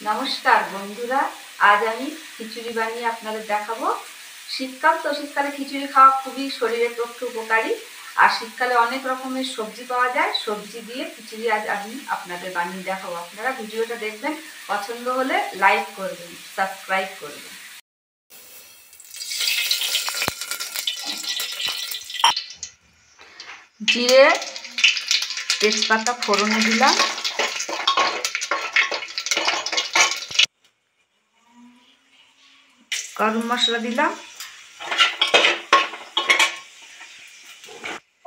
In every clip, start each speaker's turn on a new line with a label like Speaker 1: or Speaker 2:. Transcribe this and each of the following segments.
Speaker 1: নমস্কার বন্ধুরা, আজ আমি খিচুড়ি বানিয়ে আপনাদের দেখাবো। শীতকাল তো, শীতকালে খিচুড়ি খাওয়া খুবই শরীরের পক্ষে উপকারী। আর শীতকালে অনেক রকমের সবজি পাওয়া যায়, সবজি দিয়ে খিচুড়ি আজ আমি আপনাদের বানিয়ে দেখাবো। আপনারা ভিডিওটা দেখবেন, পছন্দ হলে লাইক করবেন, সাবস্ক্রাইব করবেন। জিরে তেজপাতা ফোড়নে দিলাম, গরম মশলা দিলাম,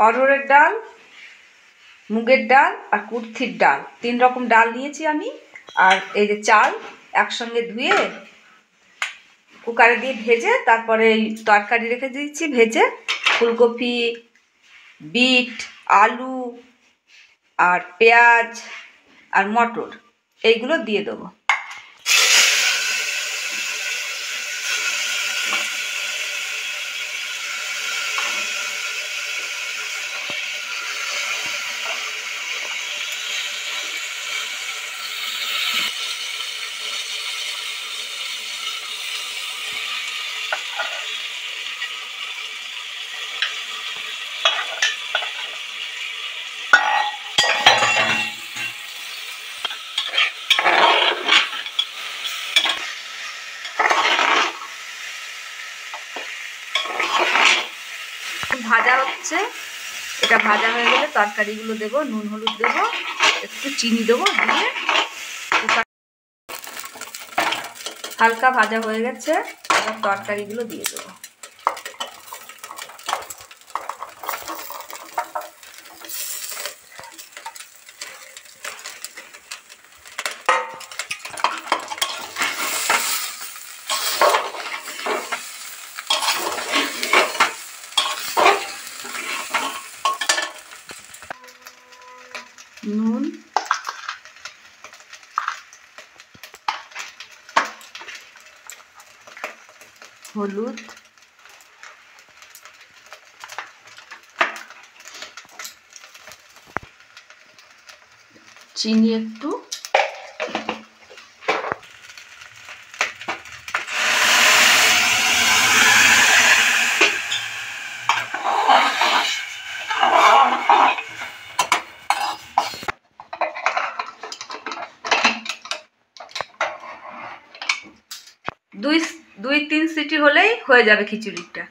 Speaker 1: অরহরের ডাল, মুগের ডাল আর কুর্থির ডাল, 3 রকম ডাল নিয়েছি আমি। আর এই যে চাল একসঙ্গে ধুয়ে কুকারে দিয়ে ভেজে তারপরে এই তরকারি রেখে দিয়েছি ভেজে। ফুলকপি, বিট, আলু আর পেঁয়াজ আর মটর এইগুলো দিয়ে দেবো। ভাজা হচ্ছে, এটা ভাজা হয়ে গেলে তরকারিগুলো দেবো, নুন হলুদ দেবো, একটু চিনি দেবো, দিয়ে হালকা ভাজা হয়ে গেছে। এবার তরকারিগুলো দিয়ে দেবো। নুন, হলুদ, চিনি একটু, দুই 3 সিটি হলেই হয়ে যাবে খিচুড়িটা।